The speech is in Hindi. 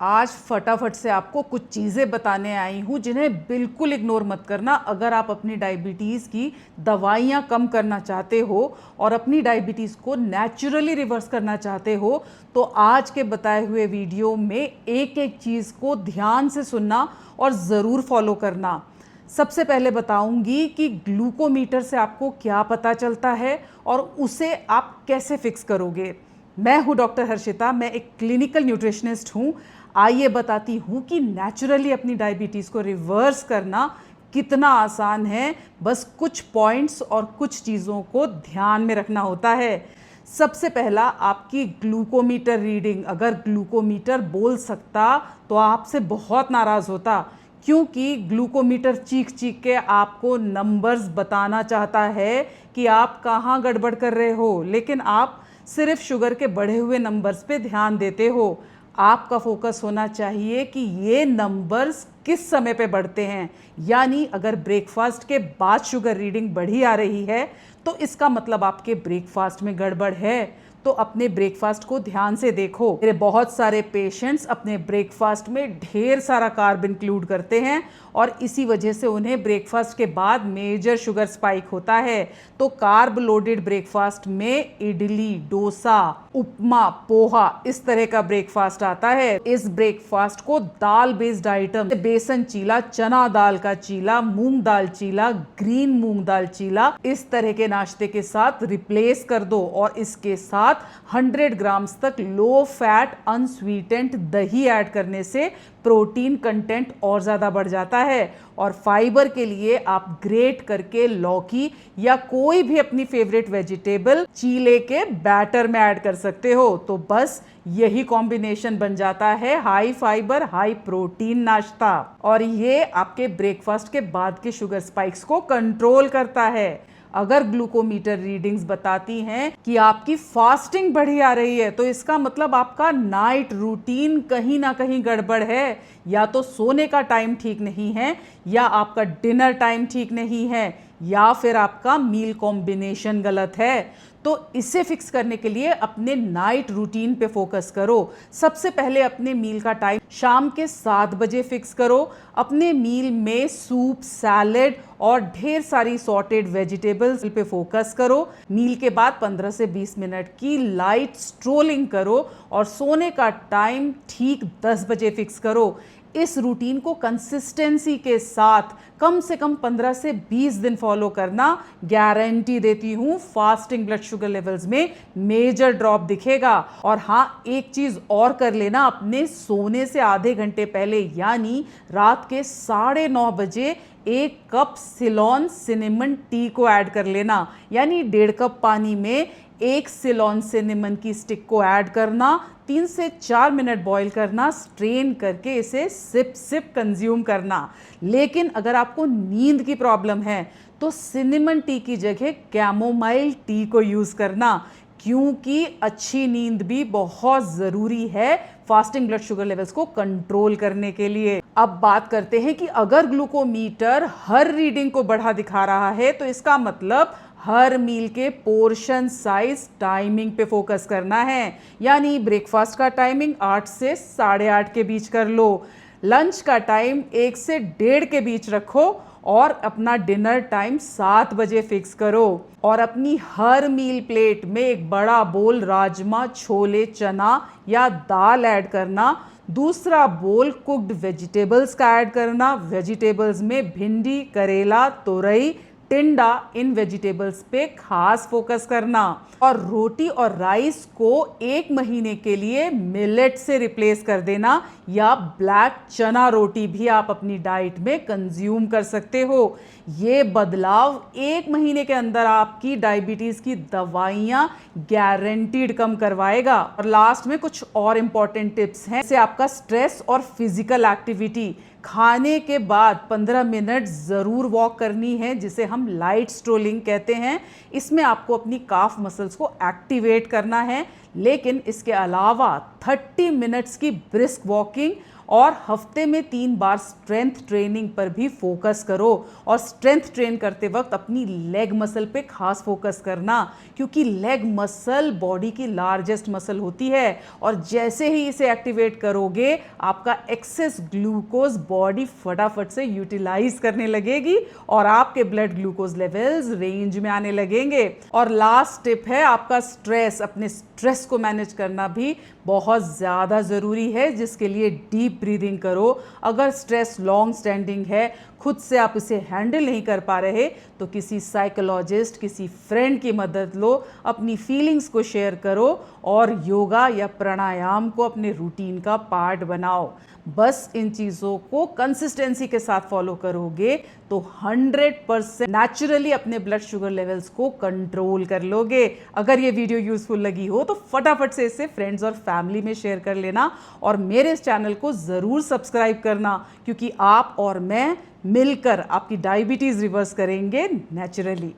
आज फटाफट से आपको कुछ चीज़ें बताने आई हूँ जिन्हें बिल्कुल इग्नोर मत करना। अगर आप अपनी डायबिटीज़ की दवाइयाँ कम करना चाहते हो और अपनी डायबिटीज़ को नेचुरली रिवर्स करना चाहते हो तो आज के बताए हुए वीडियो में एक एक चीज़ को ध्यान से सुनना और ज़रूर फॉलो करना। सबसे पहले बताऊंगी कि ग्लूकोमीटर से आपको क्या पता चलता है और उसे आप कैसे फिक्स करोगे। मैं हूं डॉक्टर हर्षिता, मैं एक क्लिनिकल न्यूट्रिशनिस्ट हूं। आइए बताती हूं कि नेचुरली अपनी डायबिटीज़ को रिवर्स करना कितना आसान है। बस कुछ पॉइंट्स और कुछ चीज़ों को ध्यान में रखना होता है। सबसे पहला, आपकी ग्लूकोमीटर रीडिंग। अगर ग्लूकोमीटर बोल सकता तो आपसे बहुत नाराज़ होता, क्योंकि ग्लूकोमीटर चीख चीख के आपको नंबर्स बताना चाहता है कि आप कहाँ गड़बड़ कर रहे हो, लेकिन आप सिर्फ शुगर के बढ़े हुए नंबर्स पे ध्यान देते हो। आपका फोकस होना चाहिए कि ये नंबर्स किस समय पे बढ़ते हैं। यानी अगर ब्रेकफास्ट के बाद शुगर रीडिंग बढ़ी आ रही है तो इसका मतलब आपके ब्रेकफास्ट में गड़बड़ है। तो अपने ब्रेकफास्ट को ध्यान से देखो। मेरे बहुत सारे पेशेंट्स अपने ब्रेकफास्ट में ढेर सारा कार्ब इंक्लूड करते हैं और इसी वजह से उन्हें ब्रेकफास्ट के बाद मेजर शुगर स्पाइक होता है। तो कार्ब लोडेड ब्रेकफास्ट में इडली, डोसा, उपमा, पोहा, इस तरह का ब्रेकफास्ट आता है। इस ब्रेकफास्ट को दाल बेस्ड आइटम, बेसन चीला, चना दाल का चीला, मूंग दाल चीला, ग्रीन मूंग दाल चीला, इस तरह के नाश्ते के साथ रिप्लेस कर दो और इसके साथ 100 ग्राम्स तक लो फैट अनस्वीटेंड दही ऐड करने से प्रोटीन कंटेंट और ज़्यादा बढ़ जाता है। और फाइबर के लिए आप ग्रेट करके लौकी या कोई भी अपनी फेवरेट वेजिटेबल चीले के बैटर में ऐड कर सकते हो। तो बस यही कॉम्बिनेशन बन जाता है हाई फाइबर हाई प्रोटीन नाश्ता, और ये आपके ब्रेकफास्ट के बाद के शुगर स्पाइक्स को कंट्रोल करता है। अगर ग्लूकोमीटर रीडिंग्स बताती हैं कि आपकी फास्टिंग बढ़ी आ रही है तो इसका मतलब आपका नाइट रूटीन कहीं ना कहीं गड़बड़ है। या तो सोने का टाइम ठीक नहीं है, या आपका डिनर टाइम ठीक नहीं है, या फिर आपका मील कॉम्बिनेशन गलत है। तो इसे फिक्स करने के लिए अपने नाइट रूटीन पे फोकस करो। सबसे पहले अपने मील का टाइम शाम के 7 बजे फिक्स करो। अपने मील में सूप, सैलेड और ढेर सारी सॉटेड वेजिटेबल्स पे फोकस करो। मील के बाद 15 से 20 मिनट की लाइट स्ट्रोलिंग करो और सोने का टाइम ठीक 10 बजे फिक्स करो। इस रूटीन को कंसिस्टेंसी के साथ कम से कम 15 से 20 दिन फॉलो करना। गारंटी देती हूँ फास्टिंग ब्लड शुगर लेवल्स में मेजर ड्रॉप दिखेगा। और हाँ, एक चीज और कर लेना, अपने सोने से आधे घंटे पहले यानी रात के 9:30 बजे 1 कप सिलोन सिनेमन टी को ऐड कर लेना। यानी 1.5 कप पानी में 1 सिलोन सिनेमन की स्टिक को ऐड करना, 3 से 4 मिनट बॉईल करना, स्ट्रेन करके इसे सिप सिप कंज्यूम करना। लेकिन अगर आपको नींद की प्रॉब्लम है तो सिनेमन टी की जगह कैमोमाइल टी को यूज करना, क्योंकि अच्छी नींद भी बहुत ज़रूरी है फास्टिंग ब्लड शुगर लेवल्स को कंट्रोल करने के लिए। अब बात करते हैं कि अगर ग्लूकोमीटर हर रीडिंग को बढ़ा दिखा रहा है तो इसका मतलब हर मील के पोर्शन साइज टाइमिंग पे फोकस करना है। यानी ब्रेकफास्ट का टाइमिंग 8 से 8:30 के बीच कर लो, लंच का टाइम 1 से 1:30 के बीच रखो और अपना डिनर टाइम 7 बजे फिक्स करो। और अपनी हर मील प्लेट में एक बड़ा बोल राजमा, छोले, चना या दाल ऐड करना, दूसरा बोल कुक्ड वेजिटेबल्स का ऐड करना। वेजिटेबल्स में भिंडी, करेला, तोरई, टिंडा, इन वेजिटेबल्स पे खास फोकस करना। और रोटी और राइस को 1 महीने के लिए मिलेट से रिप्लेस कर देना, या ब्लैक चना रोटी भी आप अपनी डाइट में कंज्यूम कर सकते हो। ये बदलाव 1 महीने के अंदर आपकी डायबिटीज की दवाइयाँ गारंटीड कम करवाएगा। और लास्ट में कुछ और इंपॉर्टेंट टिप्स हैं, जैसे आपका स्ट्रेस और फिजिकल एक्टिविटी। खाने के बाद 15 मिनट ज़रूर वॉक करनी है, जिसे हम लाइट स्ट्रोलिंग कहते हैं। इसमें आपको अपनी काफ मसल्स को एक्टिवेट करना है, लेकिन इसके अलावा 30 मिनट्स की ब्रिस्क वॉकिंग और हफ्ते में 3 बार स्ट्रेंथ ट्रेनिंग पर भी फोकस करो। और स्ट्रेंथ ट्रेन करते वक्त अपनी लेग मसल पे खास फोकस करना, क्योंकि लेग मसल बॉडी की लार्जेस्ट मसल होती है और जैसे ही इसे एक्टिवेट करोगे आपका एक्सेस ग्लूकोज बॉडी फटाफट से यूटिलाइज करने लगेगी और आपके ब्लड ग्लूकोज लेवल्स रेंज में आने लगेंगे। और लास्ट टिप है आपका स्ट्रेस, अपने स्ट्रेस को मैनेज करना भी बहुत ज़्यादा ज़रूरी है, जिसके लिए डीप ब्रीदिंग करो। अगर स्ट्रेस लॉन्ग स्टैंडिंग है, खुद से आप इसे हैंडल नहीं कर पा रहे, तो किसी साइकोलॉजिस्ट, किसी फ्रेंड की मदद लो, अपनी फीलिंग्स को शेयर करो और योगा या प्राणायाम को अपने रूटीन का पार्ट बनाओ। बस इन चीज़ों को कंसिस्टेंसी के साथ फॉलो करोगे तो 100% नेचुरली अपने ब्लड शुगर लेवल्स को कंट्रोल कर लोगे। अगर ये वीडियो यूजफुल लगी हो तो फटाफट से इसे फ्रेंड्स और फैमिली में शेयर कर लेना और मेरे इस चैनल को ज़रूर सब्सक्राइब करना, क्योंकि आप और मैं मिलकर आपकी डायबिटीज़ रिवर्स करेंगे नेचुरली।